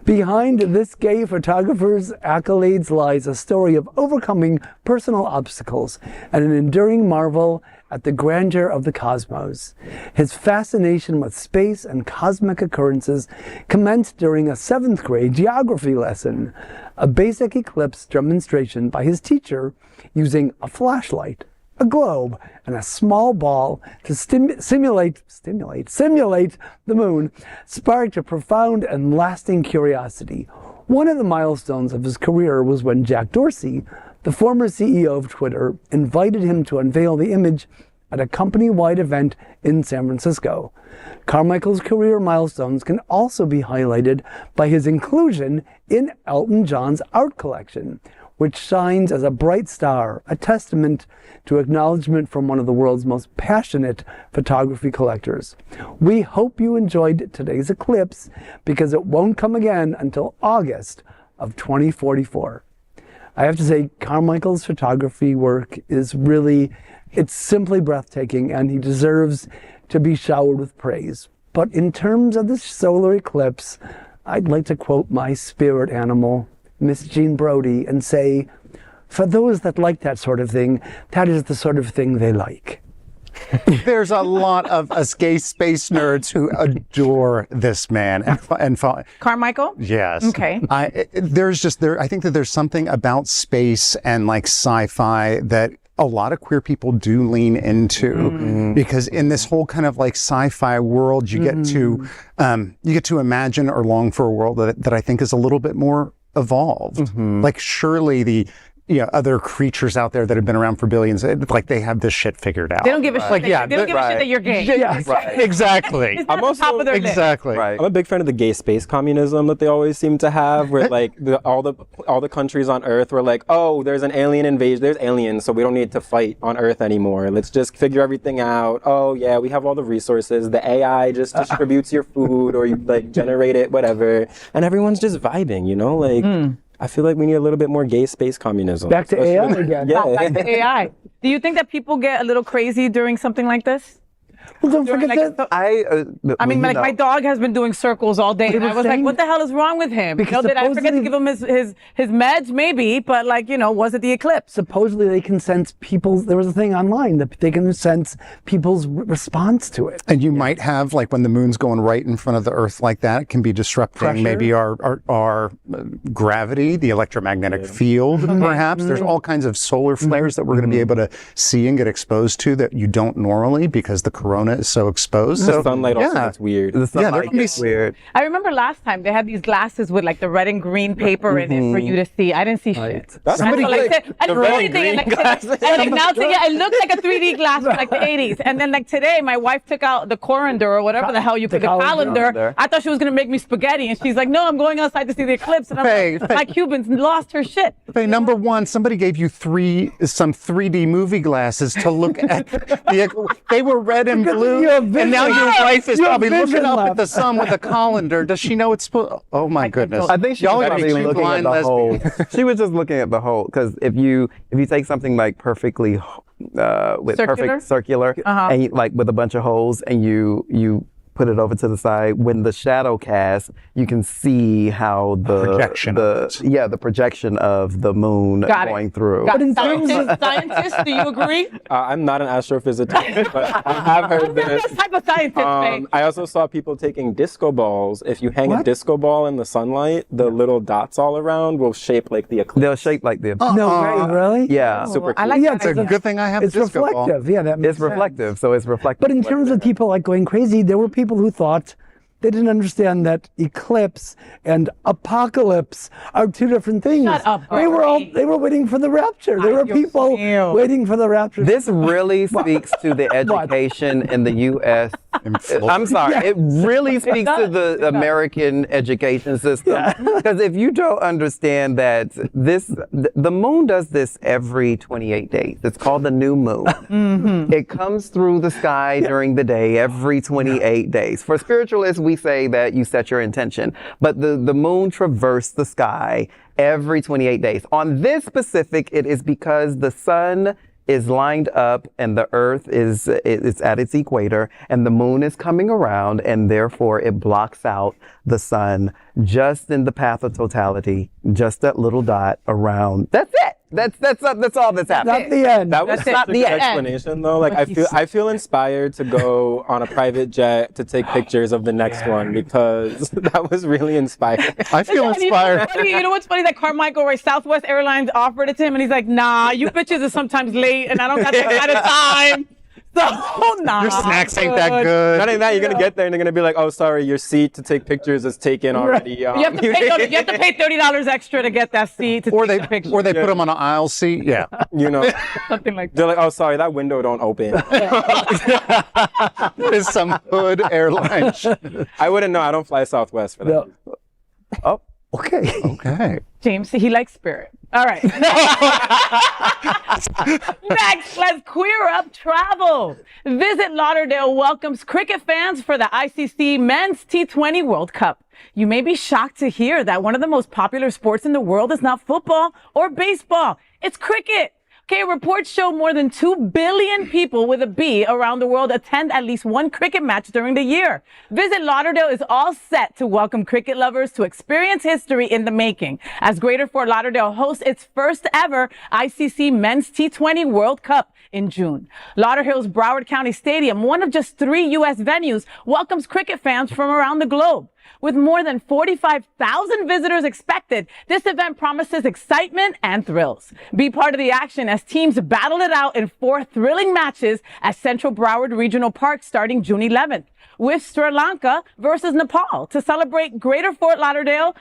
Behind this gay photographer's accolades lies a story of overcoming personal obstacles and an enduring marvel at the grandeur of the cosmos. His fascination with space and cosmic occurrences commenced during a 7th grade geography lesson, a basic eclipse demonstration by his teacher using a flashlight, a globe, and a small ball to simulate the moon, sparked a profound and lasting curiosity. One of the milestones of his career was when Jack Dorsey, the former CEO of Twitter, invited him to unveil the image at a company-wide event in San Francisco. Carmichael's career milestones can also be highlighted by his inclusion in Elton John's art collection, which shines as a bright star, a testament to acknowledgement from one of the world's most passionate photography collectors. We hope you enjoyed today's eclipse, because it won't come again until August of 2044. I have to say, Carmichael's photography work is it's simply breathtaking, and he deserves to be showered with praise. But in terms of the solar eclipse, I'd like to quote my spirit animal, Miss Jean Brodie, and say, for those that like that sort of thing, that is the sort of thing they like. There's a lot of us gay space nerds who adore this man and Carmichael? Yes. Okay. I think that there's something about space and like sci-fi that a lot of queer people do lean into, because in this whole kind of like sci-fi world, you get to imagine or long for a world that I think is a little bit more evolved. Like surely the other creatures out there that have been around for billions, like they have this shit figured out. They don't give a shit. They don't give a shit that you're gay. Yeah, exactly. It's not the top of their list. Exactly. Right. I'm a big fan of the gay space communism that they always seem to have, where like all the countries on Earth were like, oh, there's an alien invasion, there's aliens, so we don't need to fight on Earth anymore. Let's just figure everything out. Oh yeah, we have all the resources. The AI just distributes your food, or you like generate it, whatever, and everyone's just vibing. I feel like we need a little bit more gay space communism. Back to AI again. Yeah. Back to AI. Do you think that people get a little crazy during something like this? Well, don't forget that. I mean, like my dog has been doing circles all day, and I was like, "What the hell is wrong with him?" Because did I forget to give him his meds? Maybe, but was it the eclipse? Supposedly they can sense people's. There was a thing online that they can sense people's response to it. And you might have, like, when the moon's going right in front of the Earth like that, it can be disrupting Pressure. maybe our gravity, the electromagnetic field, perhaps. There's all kinds of solar flares that we're going to be able to see and get exposed to that you don't normally, because the corona Arizona is so exposed. The So sunlight also gets weird. The Yeah, sunlight there can be gets weird. I remember last time they had these glasses with like the red and green paper in it for you to see. I didn't see shit. That's Somebody So, like, like and the the red only and thing, green like, glasses. and like now, yeah, it looked like a 3D glass from like the 80s. And then like today, my wife took out the coriander or whatever the hell you put the calendar. I thought she was gonna make me spaghetti, and she's like, "No, I'm going outside to see the eclipse." And I'm like, Faye. my Cubans lost her shit. Hey, number one, somebody gave you some 3D movie glasses to look at. They were red and blue, and now your wife is probably looking up at the sun with a colander. Does she know it's supposed? Oh my goodness! I think she Y'all was gotta be actually two looking at blind the hole. lesbians. She was just looking at the hole, because if you take something like perfectly with Circular? perfect circular and like with a bunch of holes, and you put it over to the side, when the shadow casts, you can see how the projection of it. the projection of the moon Got it. going through. Got it. Scientists, do you agree? I'm not an astrophysicist, but I have heard This this. type of scientist, Faye. I also saw people taking disco balls. If you hang a disco ball in the sunlight, the little dots all around will shape like the eclipse. They'll shape like the No way, really? yeah. Super I cute. like Yeah, that. It's a good thing I have It's a disco ball. reflective. Yeah, that makes It's reflective, so it's reflective. But in terms of people like going crazy, there were people who thought they didn't understand that eclipse and apocalypse are two different things. Shut up, they were waiting for the rapture. There were people waiting for the rapture. This really speaks to the education in the U.S. I'm sorry. It really speaks to the American education system. Because if you don't understand that the moon does this every 28 days. It's called the new moon. It comes through the sky during the day every 28 days. For spiritualists, we say that you set your intention. But the moon traverses the sky every 28 days. On this specific, it is because the sun is lined up and the earth is at its equator and the moon is coming around, and therefore it blocks out the sun just in the path of totality, just that little dot around. That's it. That's all that's happening. Not the end. That was That's such it. a The good end. explanation, though. Like I feel inspired to go on a private jet to take pictures of the next one, because that was really inspiring. I feel And inspired. you know what's funny? That Carmichael, right? Southwest Airlines offered it to him, and he's like, "Nah, you bitches are sometimes late, and I don't got that kind of time." So, nah. Your snacks ain't that good. Not only that, you're gonna get there and they're gonna be like, "Oh, sorry, your seat to take pictures is taken already." You have to pay $30 extra to get that seat to Or take they the picture. put them on an aisle seat. Yeah. you know, Something like that. they're like, "Oh, sorry, that window don't open." That is some hood airline shit. I wouldn't know. I don't fly Southwest for that. No. Oh, Okay. Okay. James, he likes Spirit. All right. Next, let's queer up travel. Visit Lauderdale welcomes cricket fans for the ICC Men's T20 World Cup. You may be shocked to hear that one of the most popular sports in the world is not football or baseball. It's cricket. Okay, reports show more than 2 billion people with a B around the world attend at least one cricket match during the year. Visit Lauderdale is all set to welcome cricket lovers to experience history in the making, as Greater Fort Lauderdale hosts its first ever ICC Men's T20 World Cup in June. Lauderdale's Broward County Stadium, one of just 3 U.S. venues, welcomes cricket fans from around the globe. With more than 45,000 visitors expected, this event promises excitement and thrills. Be part of the action as teams battle it out in 4 thrilling matches at Central Broward Regional Park starting June 11th. With Sri Lanka versus Nepal to celebrate Greater Fort Lauderdale,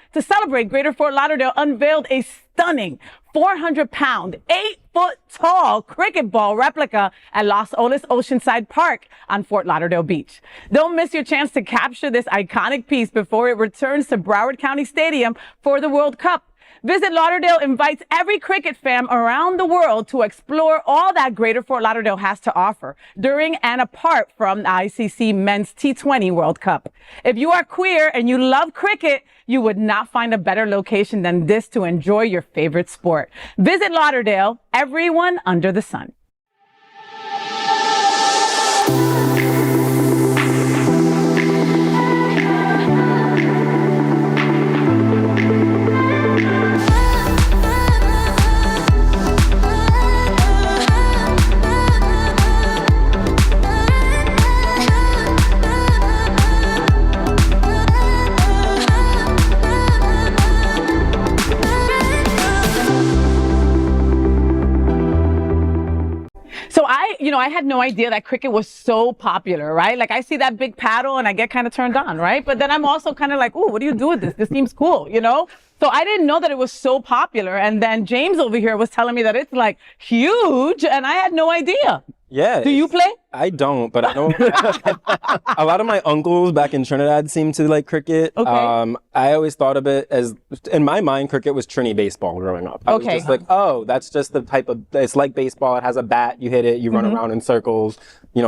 unveiled a stunning 400-pound, 8-foot-tall cricket ball replica at Los Olas Oceanside Park on Fort Lauderdale Beach. Don't miss your chance to capture this iconic piece before it returns to Broward County Stadium for the World Cup. Visit Lauderdale invites every cricket fan around the world to explore all that Greater Fort Lauderdale has to offer during and apart from the ICC Men's T20 World Cup. If you are queer and you love cricket, you would not find a better location than this to enjoy your favorite sport. Visit Lauderdale, everyone under the sun. I had no idea that cricket was so popular, right? Like I see that big paddle and I get kind of turned on, right? But then I'm also kind of like, ooh, what do you do with this? This seems cool, So I didn't know that it was so popular. And then James over here was telling me that it's like huge and I had no idea. Yeah. Do you play? I don't, but I know a lot of my uncles back in Trinidad seem to like cricket. Okay. I always thought of it as, in my mind, cricket was Trini baseball growing up. I was just like, oh, that's just the type of, it's like baseball. It has a bat, you hit it, you run around in circles,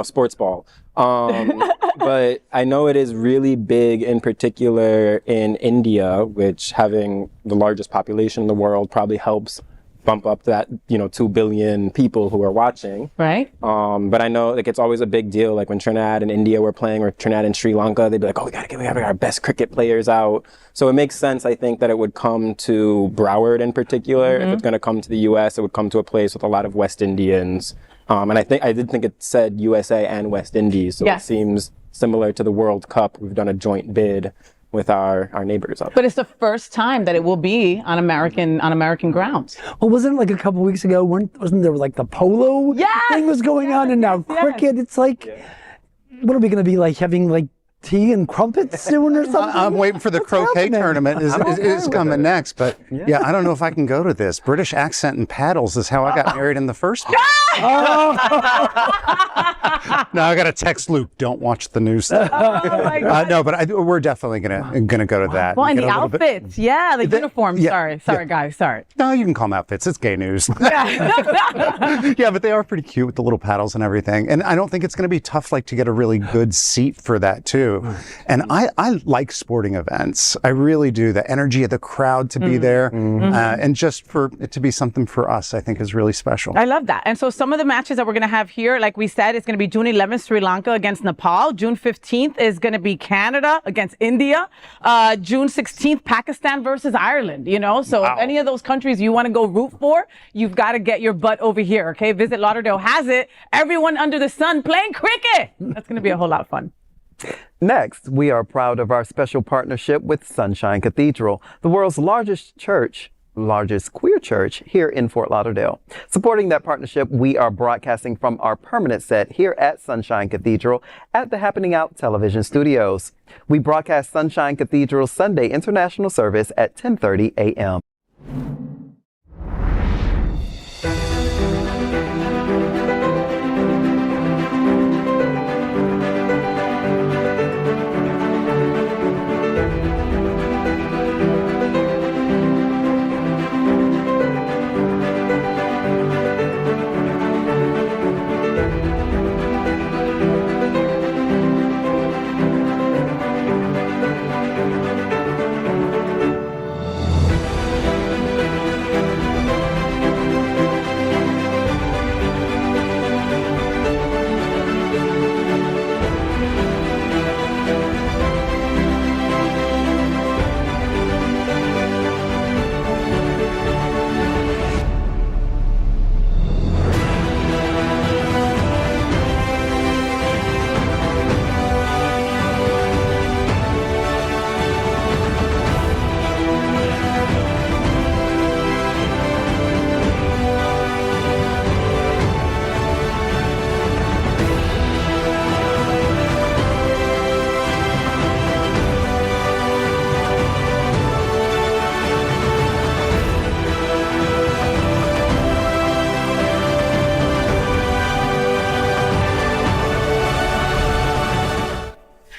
sports ball. But I know it is really big in particular in India, which having the largest population in the world probably helps bump up that 2 billion people who are watching. Right. But I know it's always a big deal. Like when Trinidad and India were playing, or Trinidad and Sri Lanka, they'd be like, oh, we gotta get our best cricket players out. So it makes sense, I think, that it would come to Broward in particular. If it's gonna come to the US, it would come to a place with a lot of West Indians. And I did think it said USA and West Indies. So It seems similar to the World Cup. We've done a joint bid with our neighbors up. But it's the first time that it will be on American grounds. Well, wasn't it like a couple weeks ago? Wasn't there like the polo thing was going on, and now cricket? It's like, what are we going to be like having like tea and crumpets soon or something? I'm waiting for the croquet tournament is coming next, but I don't know if I can go to this. British accent and paddles is how I got married in the first place. No, I got to text Luke. Don't watch the news. No, but we're definitely gonna go to that. Well, and the outfits, the uniforms. Yeah, sorry, guys, sorry. No, you can call them outfits. It's gay news. Yeah, but they are pretty cute with the little paddles and everything. And I don't think it's going to be tough, to get a really good seat for that too. And I like sporting events. I really do. The energy of the crowd to be there, and just for it to be something for us, I think is really special. I love that. And so some of the matches that we're going to have here, like we said, it's going to be June 11th, Sri Lanka against Nepal. June 15th is going to be Canada against India. June 16th, Pakistan versus Ireland, So if any of those countries you want to go root for, you've got to get your butt over here, okay? Visit Lauderdale has it. Everyone under the sun playing cricket. That's going to be a whole lot of fun. Next, we are proud of our special partnership with Sunshine Cathedral, the world's largest queer church here in Fort Lauderdale. Supporting that partnership, we are broadcasting from our permanent set here at Sunshine Cathedral at the Happening Out television studios. We broadcast Sunshine Cathedral's Sunday International Service at 10:30 a.m.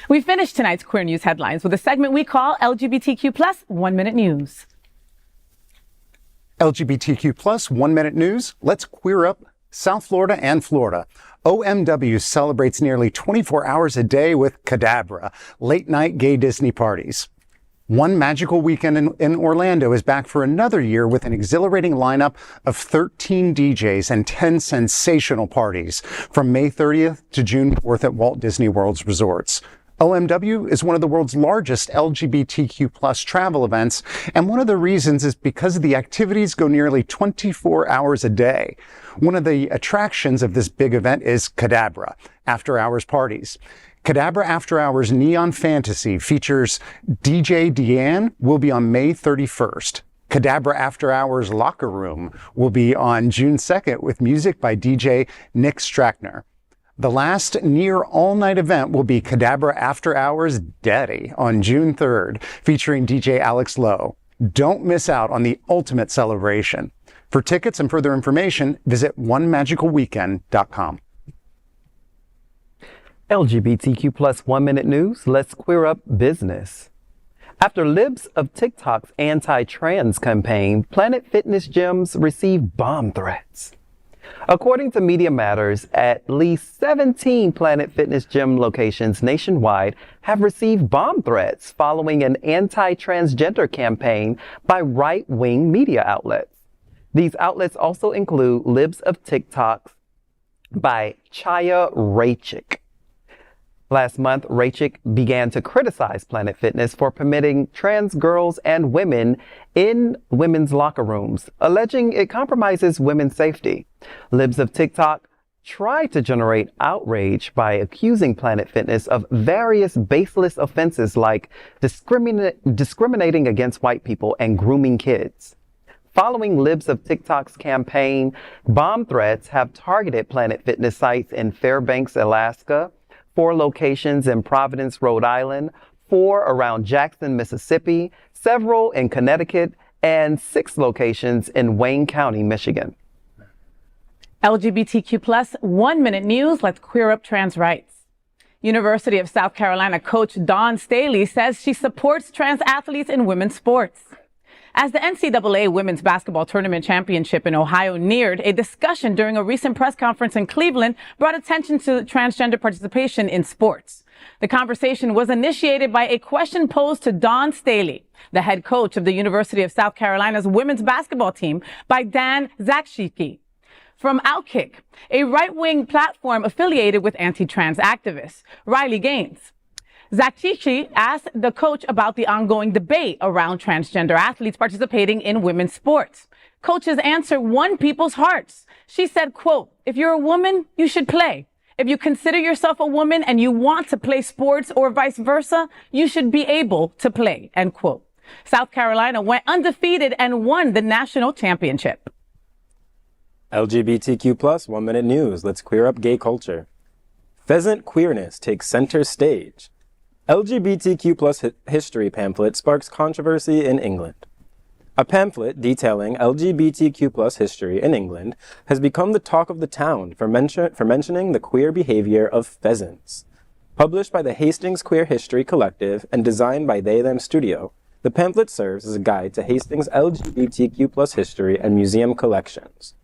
We finish tonight's Queer News headlines with a segment we call LGBTQ plus 1 Minute News. LGBTQ plus 1 Minute News. Let's queer up South Florida and Florida. OMW celebrates nearly 24 hours a day with Cadabra, late night gay Disney parties. One magical weekend in Orlando is back for another year with an exhilarating lineup of 13 DJs and 10 sensational parties from May 30th to June 4th at Walt Disney World's resorts. OMW is one of the world's largest LGBTQ plus travel events, and one of the reasons is because the activities go nearly 24 hours a day. One of the attractions of this big event is Cadabra, after-hours parties. Cadabra After Hours Neon Fantasy features DJ Deanne will be on May 31st. Cadabra After Hours Locker Room will be on June 2nd with music by DJ Nick Strackner. The last near all-night event will be Cadabra After Hours Daddy on June 3rd, featuring DJ Alex Lowe. Don't miss out on the ultimate celebration. For tickets and further information, visit onemagicalweekend.com. LGBTQ plus 1 minute news, let's queer up business. After libs of TikTok's anti-trans campaign, Planet Fitness gyms received bomb threats. According to Media Matters, at least 17 Planet Fitness gym locations nationwide have received bomb threats following an anti-transgender campaign by right-wing media outlets. These outlets also include libs of TikTok by Chaya Raichik. Last month, Raichik began to criticize Planet Fitness for permitting trans girls and women in women's locker rooms, alleging it compromises women's safety. Libs of TikTok tried to generate outrage by accusing Planet Fitness of various baseless offenses like discriminating against white people and grooming kids. Following Libs of TikTok's campaign, bomb threats have targeted Planet Fitness sites in Fairbanks, Alaska, 4 locations in Providence, Rhode Island, 4 around Jackson, Mississippi, several in Connecticut, and 6 locations in Wayne County, Michigan. LGBTQ plus 1 minute news. Let's queer up trans rights. University of South Carolina coach Dawn Staley says she supports trans athletes in women's sports. As the NCAA Women's Basketball Tournament Championship in Ohio neared, a discussion during a recent press conference in Cleveland brought attention to transgender participation in sports. The conversation was initiated by a question posed to Dawn Staley, the head coach of the University of South Carolina's women's basketball team, by Dan Zakshiki from Outkick, a right-wing platform affiliated with anti-trans activist Riley Gaines. Zakshiki asked the coach about the ongoing debate around transgender athletes participating in women's sports. Coach's answer won people's hearts. She said, quote, "If you're a woman, you should play. If you consider yourself a woman and you want to play sports or vice versa, you should be able to play," end quote. South Carolina went undefeated and won the national championship. LGBTQ plus 1 minute news. Let's queer up gay culture. Pheasant queerness takes center stage. LGBTQ plus history pamphlet sparks controversy in England. A pamphlet detailing LGBTQ plus history in England has become the talk of the town for mentioning the queer behavior of pheasants. Published by the Hastings Queer History Collective and designed by They Them Studio, the pamphlet serves as a guide to Hastings' LGBTQ plus history and museum collections.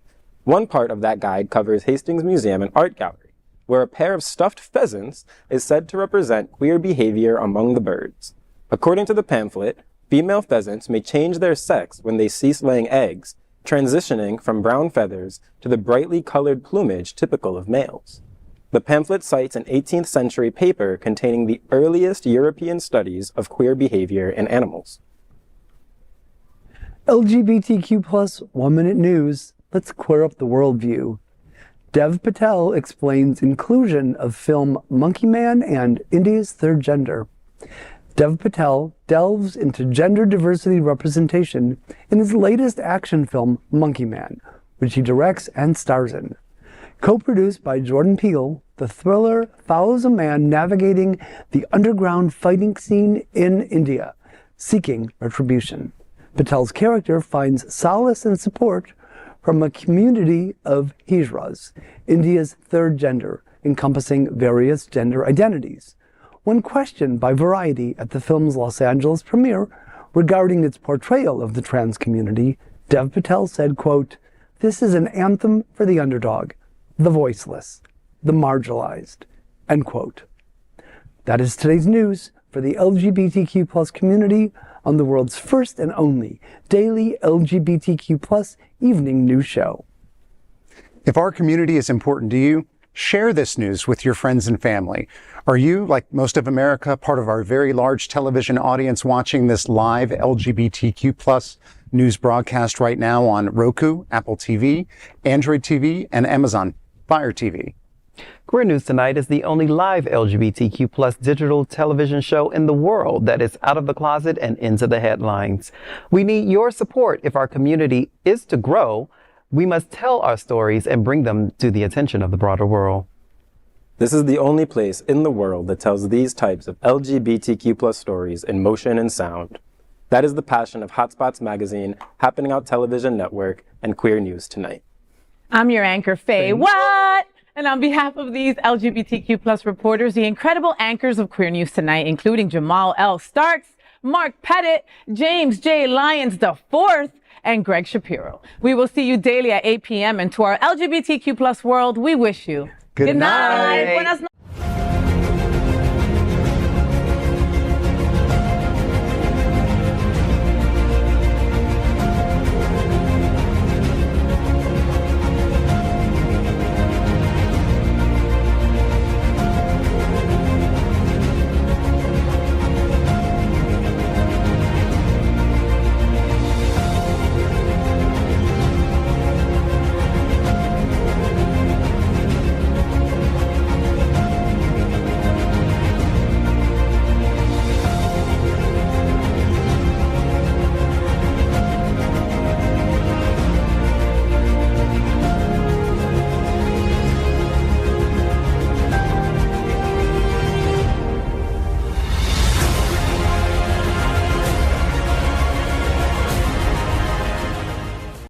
One part of that guide covers Hastings Museum and Art Gallery, where a pair of stuffed pheasants is said to represent queer behavior among the birds. According to the pamphlet, female pheasants may change their sex when they cease laying eggs, transitioning from brown feathers to the brightly colored plumage typical of males. The pamphlet cites an 18th century paper containing the earliest European studies of queer behavior in animals. LGBTQ plus 1 minute news. Let's queer up the worldview. Dev Patel explains inclusion of film Monkey Man and India's third gender. Dev Patel delves into gender diversity representation in his latest action film Monkey Man, which he directs and stars in. Co-produced by Jordan Peele, the thriller follows a man navigating the underground fighting scene in India, seeking retribution. Patel's character finds solace and support from a community of Hijras, India's third gender, encompassing various gender identities. When questioned by Variety at the film's Los Angeles premiere regarding its portrayal of the trans community, Dev Patel said, quote, "This is an anthem for the underdog, the voiceless, the marginalized," end quote. That is today's news for the LGBTQ plus community on the world's first and only daily LGBTQ plus evening news show. If our community is important to you, share this news with your friends and family. Are you, like most of America, part of our very large television audience watching this live LGBTQ plus news broadcast right now on Roku, Apple TV, Android TV, and Amazon Fire TV? Queer News Tonight is the only live LGBTQ plus digital television show in the world that is out of the closet and into the headlines. We need your support. If our community is to grow, we must tell our stories and bring them to the attention of the broader world. This is the only place in the world that tells these types of LGBTQ plus stories in motion and sound. That is the passion of Hotspots Magazine, Happening Out Television Network, and Queer News Tonight. I'm your anchor, FayWhat. And on behalf of these LGBTQ plus reporters, the incredible anchors of Queer News Tonight, including Jamaal L. Starks, Mark Pettitt, James J. Lyons IV, and Gregg Shapiro. We will see you daily at 8 p.m. And to our LGBTQ plus world, we wish you Good night. Buenas noches.